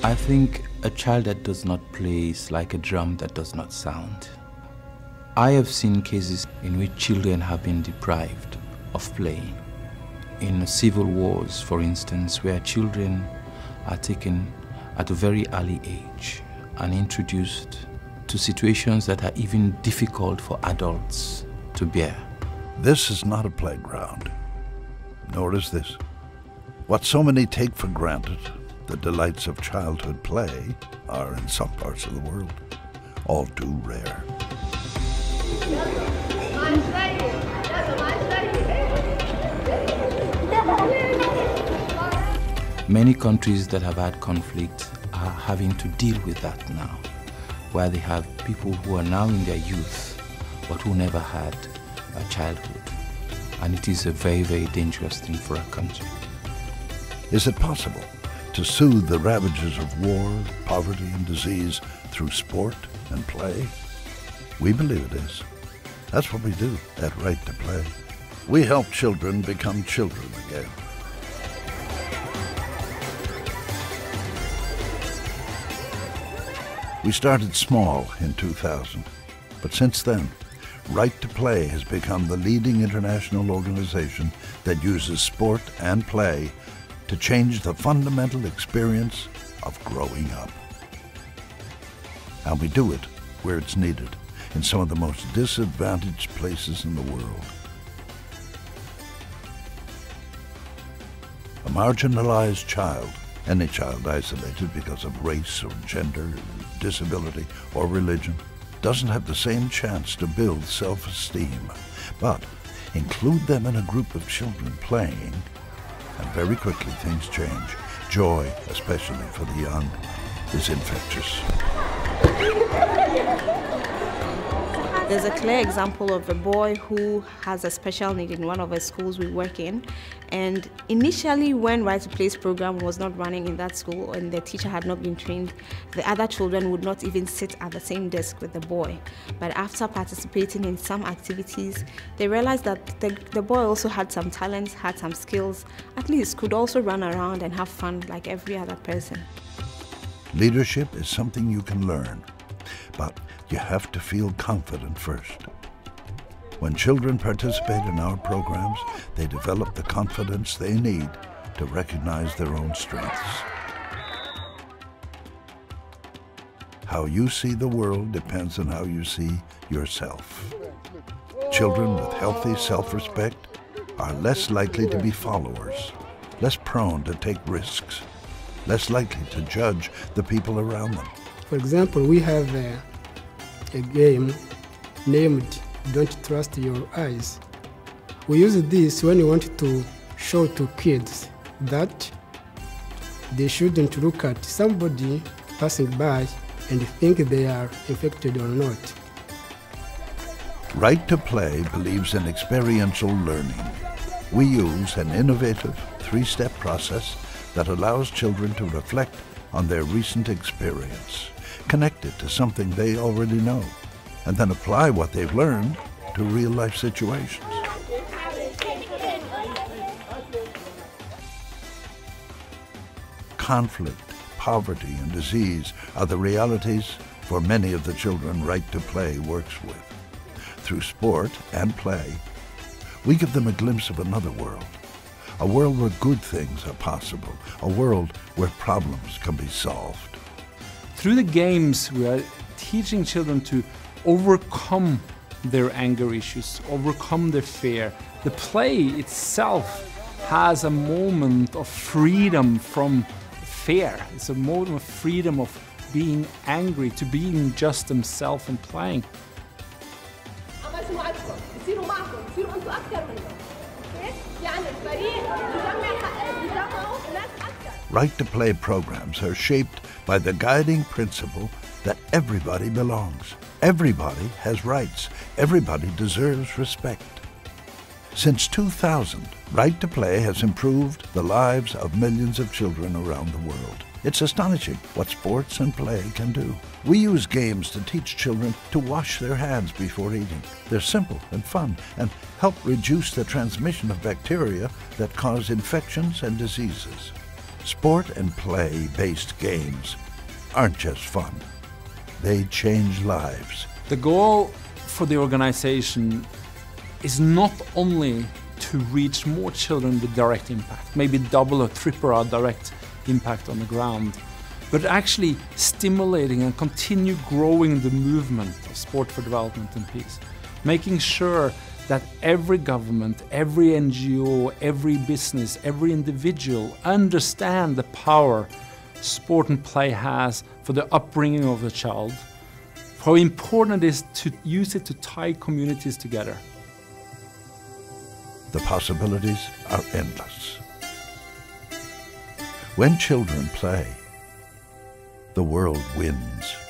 I think a child that does not play is like a drum that does not sound. I have seen cases in which children have been deprived of playing. In civil wars, for instance, where children are taken at a very early age and introduced to situations that are even difficult for adults to bear. This is not a playground, nor is this. What so many take for granted, the delights of childhood play, are in some parts of the world all too rare. Many countries that have had conflict are having to deal with that now, where they have people who are now in their youth but who never had a childhood. And it is a very, very dangerous thing for our country. Is it possible to soothe the ravages of war, poverty, and disease through sport and play? We believe it is. That's what we do at Right to Play. We help children become children again. We started small in 2000, but since then, Right to Play has become the leading international organization that uses sport and play to change the fundamental experience of growing up. And we do it where it's needed, in some of the most disadvantaged places in the world. A marginalized child, any child isolated because of race or gender, disability or religion, doesn't have the same chance to build self-esteem. But include them in a group of children playing, and very quickly things change. Joy, especially for the young, is infectious. There's a clear example of a boy who has a special need in one of the schools we work in. And initially, when Right to Play's program was not running in that school and the teacher had not been trained, the other children would not even sit at the same desk with the boy. But after participating in some activities, they realized that the boy also had some talents, had some skills, at least could also run around and have fun like every other person. Leadership is something you can learn, but you have to feel confident first. When children participate in our programs, they develop the confidence they need to recognize their own strengths. How you see the world depends on how you see yourself. Children with healthy self-respect are less likely to be followers, less prone to take risks, less likely to judge the people around them. For example, we have a game named Don't Trust Your Eyes. We use this when we want to show to kids that they shouldn't look at somebody passing by and think they are infected or not. Right to Play believes in experiential learning. We use an innovative three-step process that allows children to reflect on their recent experience, connect it to something they already know, and then apply what they've learned to real-life situations. Conflict, poverty, and disease are the realities for many of the children Right to Play works with. Through sport and play, we give them a glimpse of another world, a world where good things are possible, a world where problems can be solved. Through the games, we are teaching children to overcome their anger issues, overcome their fear. The play itself has a moment of freedom from fear. It's a moment of freedom of being angry, to being just themselves and playing. Right to Play programs are shaped by the guiding principle that everybody belongs. Everybody has rights. Everybody deserves respect. Since 2000, Right to Play has improved the lives of millions of children around the world. It's astonishing what sports and play can do. We use games to teach children to wash their hands before eating. They're simple and fun and help reduce the transmission of bacteria that cause infections and diseases. Sport and play-based games aren't just fun. They change lives. The goal for the organization is not only to reach more children with direct impact, maybe double or triple our direct impact on the ground, but actually stimulating and continue growing the movement of sport for development and peace, making sure that every government, every NGO, every business, every individual understand the power sport and play has for the upbringing of the child, how important it is to use it to tie communities together. The possibilities are endless. When children play, the world wins.